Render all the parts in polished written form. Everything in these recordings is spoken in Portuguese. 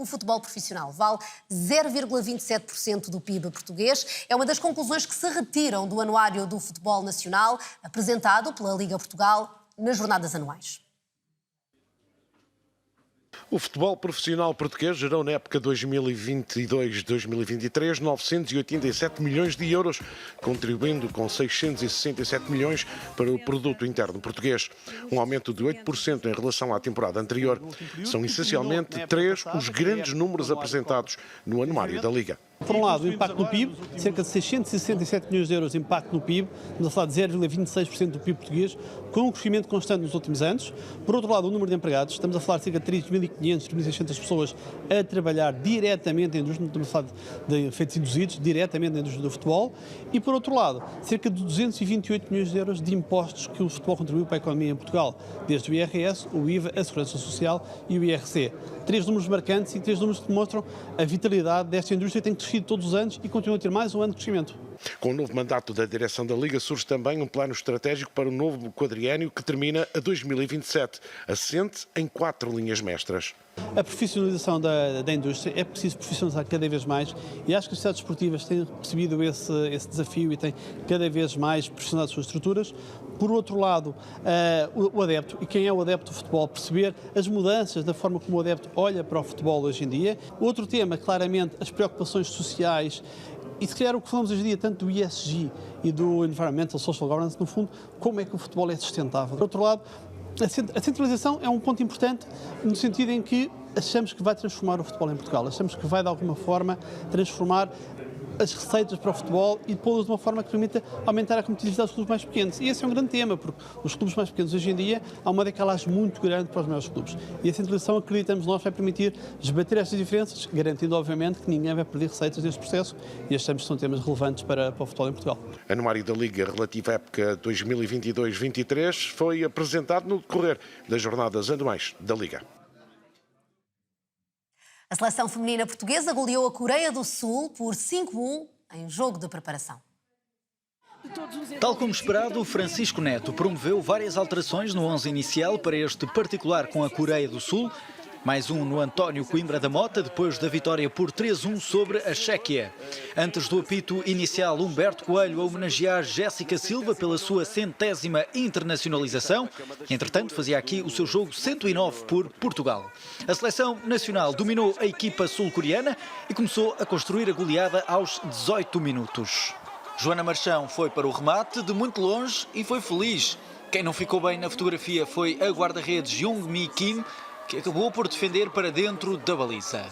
o futebol profissional vale 0,27% do PIB português. É uma das conclusões que se retiram do Anuário do Futebol Nacional, apresentado pela Liga Portugal nas jornadas anuais. O futebol profissional português gerou na época 2022-2023 987 milhões de euros, contribuindo com 667 milhões para o produto interno português, um aumento de 8% em relação à temporada anterior. São essencialmente três os grandes números apresentados no anuário da Liga. Por um lado, o impacto no PIB, cerca de 667 milhões de euros de impacto no PIB, estamos a falar de 0,26% do PIB português, com um crescimento constante nos últimos anos. Por outro lado, o número de empregados, estamos a falar de cerca de 3.500, 3.600 pessoas a trabalhar diretamente na indústria, estamos a falar de efeitos induzidos, diretamente na indústria do futebol. E por outro lado, cerca de 228 milhões de euros de impostos que o futebol contribuiu para a economia em Portugal, desde o IRS, o IVA, a Segurança Social e o IRC. Três números marcantes e três números que demonstram a vitalidade desta indústria, que tem crescido todos os anos e continua a ter mais um ano de crescimento. Com o novo mandato da direção da Liga, surge também um plano estratégico para o novo quadriênio que termina a 2027, assente em 4 linhas mestras. A profissionalização da indústria, é preciso profissionalizar cada vez mais e acho que as sociedades esportivas têm percebido esse desafio e têm cada vez mais profissionalizado as suas estruturas. Por outro lado, o adepto, e quem é o adepto do futebol, perceber as mudanças da forma como o adepto olha para o futebol hoje em dia. Outro tema, claramente, as preocupações sociais. E se calhar o que falamos hoje em dia, tanto do ESG e do Environmental Social Governance, no fundo, como é que o futebol é sustentável. Por outro lado, a centralização é um ponto importante no sentido em que achamos que vai transformar o futebol em Portugal, achamos que vai de alguma forma transformar as receitas para o futebol e pô-las de uma forma que permita aumentar a competitividade dos clubes mais pequenos. E esse é um grande tema, porque os clubes mais pequenos hoje em dia há uma decalagem muito grande para os maiores clubes. E a centralização, acreditamos nós, vai permitir esbater estas diferenças, garantindo, obviamente, que ninguém vai perder receitas neste processo e achamos que são temas relevantes para o futebol em Portugal. O Anuário da Liga relativo à época 2022-23 foi apresentado no decorrer das jornadas anuais da Liga. A seleção feminina portuguesa goleou a Coreia do Sul por 5-1 em jogo de preparação. Tal como esperado, Francisco Neto promoveu várias alterações no 11 inicial para este particular com a Coreia do Sul. Mais um no António Coimbra da Mota, depois da vitória por 3-1 sobre a Chequia. Antes do apito inicial, Humberto Coelho a homenagear Jéssica Silva pela sua 100ª internacionalização. Entretanto, fazia aqui o seu jogo 109 por Portugal. A seleção nacional dominou a equipa sul-coreana e começou a construir a goleada aos 18 minutos. Joana Marchão foi para o remate de muito longe e foi feliz. Quem não ficou bem na fotografia foi a guarda-redes Jung-Mi Kim, que acabou por defender para dentro da baliza.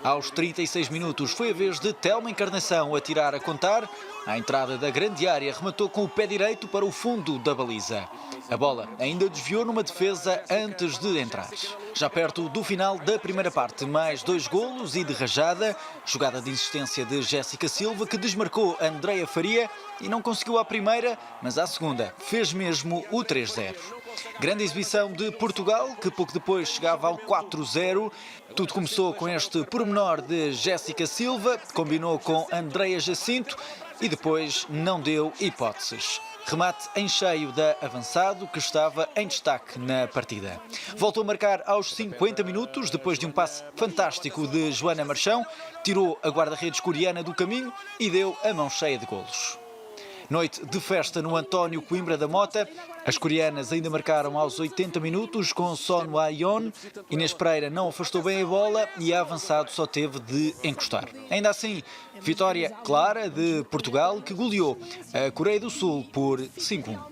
Aos 36 minutos foi a vez de Telma Encarnação a tirar a contar. À entrada da grande área rematou com o pé direito para o fundo da baliza. A bola ainda desviou numa defesa antes de entrar. Já perto do final da primeira parte, mais 2 golos e de rajada. Jogada de insistência de Jéssica Silva, que desmarcou Andreia Faria e não conseguiu à primeira, mas à segunda fez mesmo o 3-0. Grande exibição de Portugal, que pouco depois chegava ao 4-0. Tudo começou com este pormenor de Jéssica Silva, combinou com Andreia Jacinto e depois não deu hipóteses. Remate em cheio da avançado, que estava em destaque na partida. Voltou a marcar aos 50 minutos, depois de um passe fantástico de Joana Marchão, tirou a guarda-redes coreana do caminho e deu a mão cheia de golos. Noite de festa no António Coimbra da Mota. As coreanas ainda marcaram aos 80 minutos com Son Hwa-yeon. Inês Pereira não afastou bem a bola e a avançado só teve de encostar. Ainda assim, vitória clara de Portugal, que goleou a Coreia do Sul por 5-1.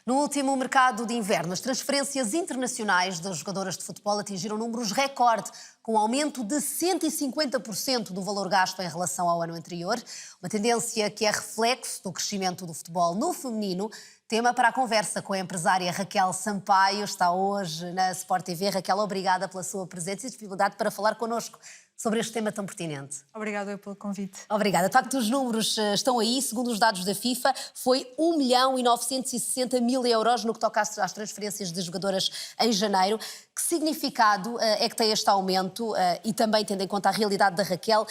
No último mercado de inverno, as transferências internacionais das jogadoras de futebol atingiram números recorde, com um aumento de 150% do valor gasto em relação ao ano anterior. Uma tendência que é reflexo do crescimento do futebol no feminino. Tema para a conversa com a empresária Raquel Sampaio. Está hoje na Sport TV. Raquel, obrigada pela sua presença e disponibilidade para falar connosco sobre este tema tão pertinente. Obrigada pelo convite. Obrigada. De facto, os números estão aí. Segundo os dados da FIFA, foi 1.960.000 euros no que toca às transferências de jogadoras em janeiro. Que significado é que tem este aumento e também tendo em conta a realidade da Raquel,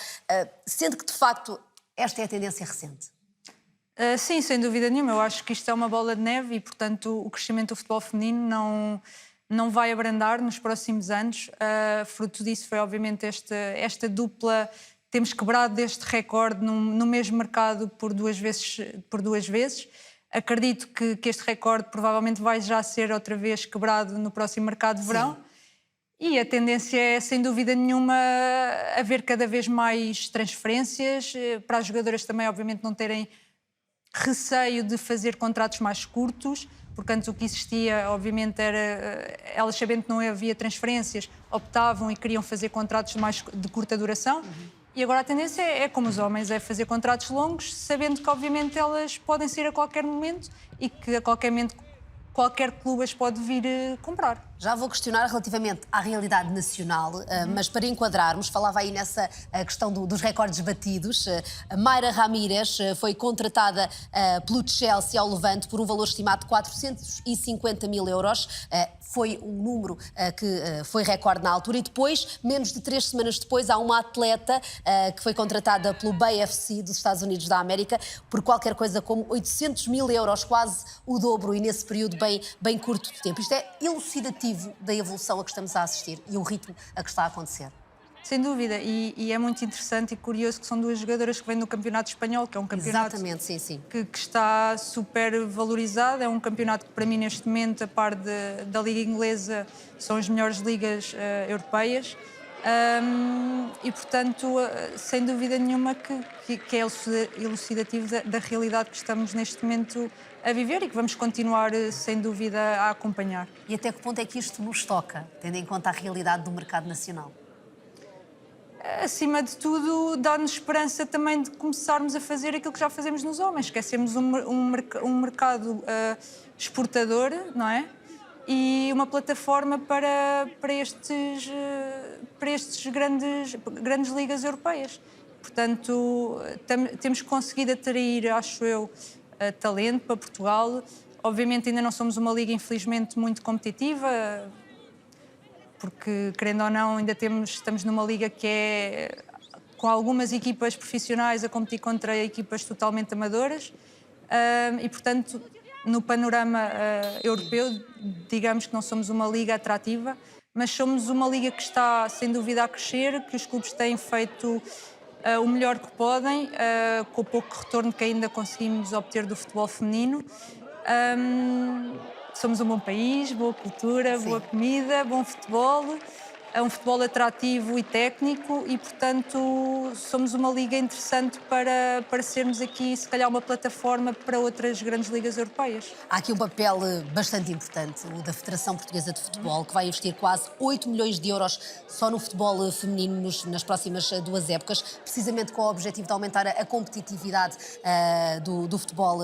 sendo que, de facto, esta é a tendência recente? Sim, sem dúvida nenhuma. Eu acho que isto é uma bola de neve e, portanto, o crescimento do futebol feminino não vai abrandar nos próximos anos. Fruto disso foi, obviamente, esta dupla. Temos quebrado este recorde no mesmo mercado por duas vezes. Acredito que este recorde provavelmente vai já ser outra vez quebrado no próximo mercado de verão. Sim. E a tendência é, sem dúvida nenhuma, haver cada vez mais transferências, para as jogadoras também, obviamente, não terem receio de fazer contratos mais curtos, porque antes o que existia, obviamente, era elas, sabendo que não havia transferências, optavam e queriam fazer contratos mais de curta duração. E agora a tendência é como os homens, é fazer contratos longos, sabendo que, obviamente, elas podem sair a qualquer momento e que a qualquer momento qualquer clube as pode vir comprar. Já vou questionar relativamente à realidade nacional, mas para enquadrarmos, falava aí nessa questão dos recordes batidos. Mayra Ramírez foi contratada pelo Chelsea ao Levante por um valor estimado de 450 mil euros. Foi um número que foi recorde na altura. E depois, menos de 3 semanas depois, há uma atleta que foi contratada pelo BFC dos Estados Unidos da América por qualquer coisa como 800 mil euros, quase o dobro, e nesse período bem curto de tempo. Isto é elucidativo da evolução a que estamos a assistir e o ritmo a que está a acontecer. Sem dúvida, e é muito interessante e curioso que são duas jogadoras que vêm do Campeonato Espanhol, que é um campeonato que está super valorizado, é um campeonato que para mim neste momento, a par da Liga Inglesa, são as melhores ligas europeias. E portanto, sem dúvida nenhuma que é elucidativo da realidade que estamos neste momento a viver e que vamos continuar, sem dúvida, a acompanhar. E até que ponto é que isto nos toca, tendo em conta a realidade do mercado nacional? Acima de tudo, dá-nos esperança também de começarmos a fazer aquilo que já fazemos nos homens, que é sermos um mercado exportador, não é? E uma plataforma para estes grandes ligas europeias. Portanto, temos conseguido atrair, acho eu, talento para Portugal. Obviamente ainda não somos uma liga, infelizmente, muito competitiva, porque, querendo ou não, ainda estamos numa liga que é com algumas equipas profissionais a competir contra equipas totalmente amadoras e, portanto, no panorama europeu, digamos que não somos uma liga atrativa, mas somos uma liga que está, sem dúvida, a crescer, que os clubes têm feito o melhor que podem, com o pouco retorno que ainda conseguimos obter do futebol feminino. Somos um bom país, boa cultura, boa comida, bom futebol, é um futebol atrativo e técnico e, portanto, somos uma liga interessante para sermos aqui, se calhar, uma plataforma para outras grandes ligas europeias. Há aqui um papel bastante importante, o da Federação Portuguesa de Futebol, que vai investir quase 8 milhões de euros só no futebol feminino nas próximas 2 épocas, precisamente com o objetivo de aumentar a competitividade do futebol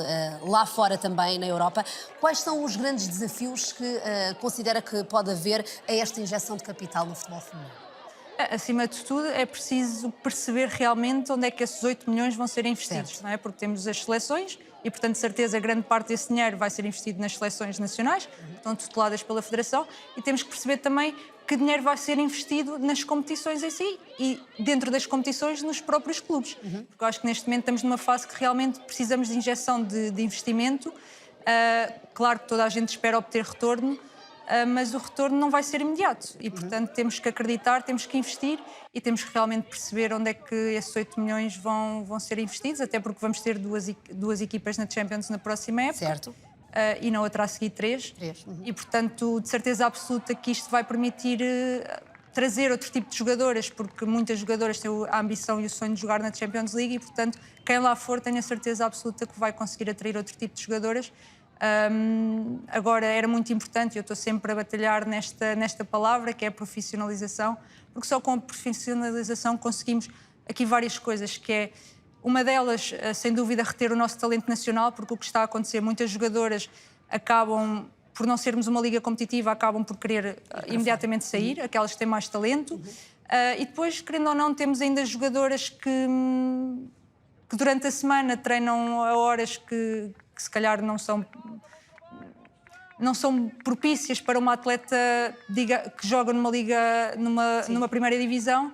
lá fora também, na Europa. Quais são os grandes desafios que considera que pode haver a esta injeção de capital no futebol feminino? Acima de tudo, é preciso perceber realmente onde é que esses 8 milhões vão ser investidos, não é? Porque temos as seleções e, portanto, de certeza, grande parte desse dinheiro vai ser investido nas seleções nacionais, que estão tuteladas pela Federação, e temos que perceber também que dinheiro vai ser investido nas competições em si e, dentro das competições, nos próprios clubes. Porque eu acho que neste momento estamos numa fase que realmente precisamos de injeção de investimento. Claro que toda a gente espera obter retorno, mas o retorno não vai ser imediato e, portanto, temos que acreditar, temos que investir e temos que realmente perceber onde é que esses 8 milhões vão ser investidos, até porque vamos ter duas equipas na Champions na próxima época. Certo. E na outra a seguir 3. E, portanto, de certeza absoluta que isto vai permitir trazer outro tipo de jogadoras, porque muitas jogadoras têm a ambição e o sonho de jogar na Champions League e, portanto, quem lá for tenho a certeza absoluta que vai conseguir atrair outro tipo de jogadoras. Agora, era muito importante, eu estou sempre a batalhar nesta palavra, que é a profissionalização, porque só com a profissionalização conseguimos aqui várias coisas, que é, uma delas, sem dúvida, reter o nosso talento nacional, porque o que está a acontecer, muitas jogadoras acabam, por não sermos uma liga competitiva, acabam por querer imediatamente sair, aquelas que têm mais talento, e depois, querendo ou não, temos ainda jogadoras que durante a semana treinam a horas que se calhar não são propícias para uma atleta que joga numa liga, numa primeira divisão,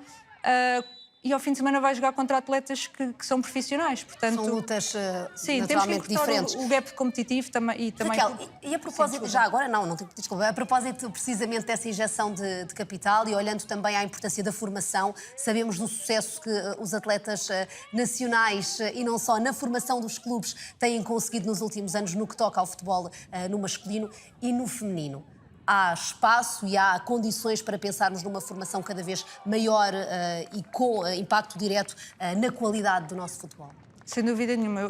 e ao fim de semana vai jogar contra atletas que são profissionais. Portanto, São lutas sim, temos que naturalmente encurtar diferentes. o gap competitivo também. Raquel, e a propósito, já agora, não tenho, desculpa, a propósito precisamente dessa injeção de capital e olhando também à importância da formação, sabemos do sucesso que os atletas nacionais e não só na formação dos clubes têm conseguido nos últimos anos no que toca ao futebol no masculino e no feminino. Há espaço e há condições para pensarmos numa formação cada vez maior e com impacto direto na qualidade do nosso futebol. Sem dúvida nenhuma.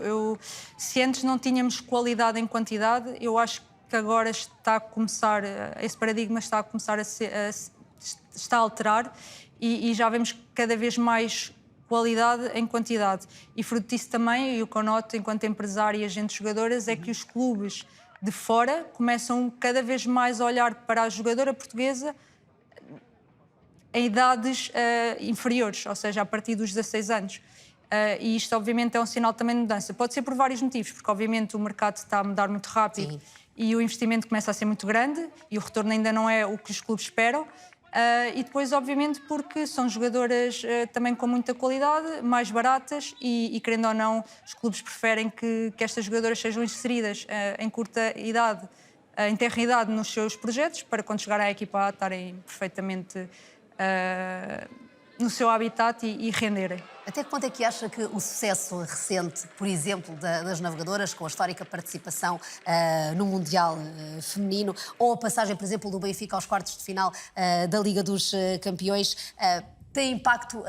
Se antes não tínhamos qualidade em quantidade, eu acho que agora está a começar, esse paradigma está a começar está a alterar e já vemos cada vez mais qualidade em quantidade. E fruto disso também, e o que eu noto enquanto empresária e agente jogadoras, é que os clubes de fora começam cada vez mais a olhar para a jogadora portuguesa em idades inferiores, ou seja, a partir dos 16 anos. E isto, obviamente, é um sinal também de mudança. Pode ser por vários motivos, porque, obviamente, o mercado está a mudar muito rápido. Sim. E o investimento começa a ser muito grande e o retorno ainda não é o que os clubes esperam. E depois, obviamente, porque são jogadoras também com muita qualidade, mais baratas e, querendo ou não, os clubes preferem que estas jogadoras sejam inseridas em curta idade, em tenra idade, nos seus projetos, para quando chegar à equipa A estarem perfeitamente no seu habitat e renderem. Até que ponto é que acha que o sucesso recente, por exemplo, das navegadoras, com a histórica participação no Mundial feminino, ou a passagem, por exemplo, do Benfica aos quartos de final da Liga dos Campeões, tem impacto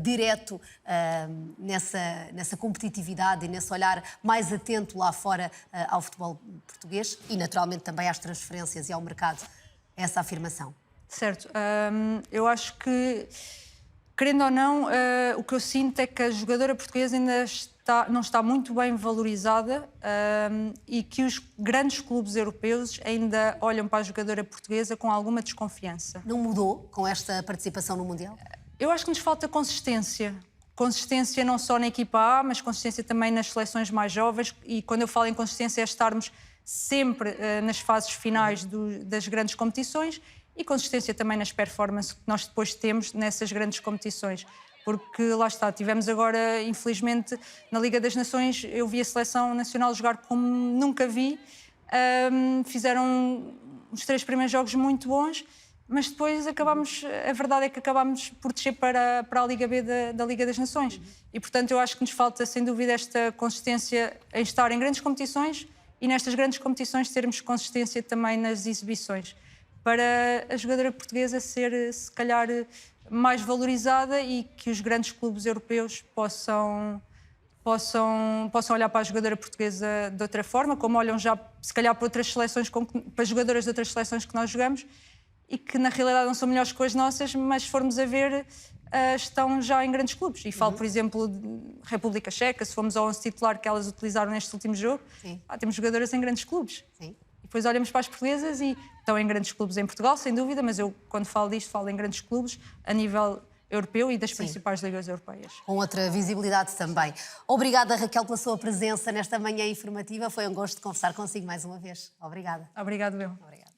direto nessa competitividade e nesse olhar mais atento lá fora ao futebol português e, naturalmente, também às transferências e ao mercado? Essa afirmação. Certo. Eu acho que, querendo ou não, o que eu sinto é que a jogadora portuguesa ainda não está muito bem valorizada e que os grandes clubes europeus ainda olham para a jogadora portuguesa com alguma desconfiança. Não mudou com esta participação no Mundial? Eu acho que nos falta consistência. Consistência não só na equipa A, mas consistência também nas seleções mais jovens. E quando eu falo em consistência é estarmos sempre nas fases finais das grandes competições e consistência também nas performances que nós depois temos nessas grandes competições. Porque lá está, tivemos agora, infelizmente, na Liga das Nações, eu vi a Seleção Nacional jogar como nunca vi. Fizeram os 3 primeiros jogos muito bons, mas depois a verdade é que acabámos por descer para a Liga B da Liga das Nações. E, portanto, eu acho que nos falta, sem dúvida, esta consistência em estar em grandes competições e nestas grandes competições termos consistência também nas exibições, para a jogadora portuguesa ser, se calhar, mais valorizada e que os grandes clubes europeus possam olhar para a jogadora portuguesa de outra forma, como olham já, se calhar, para outras seleções, para jogadoras de outras seleções que nós jogamos e que, na realidade, não são melhores que as nossas, mas se formos a ver, estão já em grandes clubes. E falo, por exemplo, de República Checa, se formos ao 11 titular que elas utilizaram neste último jogo, temos jogadoras em grandes clubes. Sim. Depois olhamos para as portuguesas e estão em grandes clubes em Portugal, sem dúvida, mas eu, quando falo disto, falo em grandes clubes a nível europeu e das principais ligas europeias. Com outra visibilidade também. Obrigada, Raquel, pela sua presença nesta manhã informativa. Foi um gosto de conversar consigo mais uma vez. Obrigada. Obrigado, eu. Obrigada.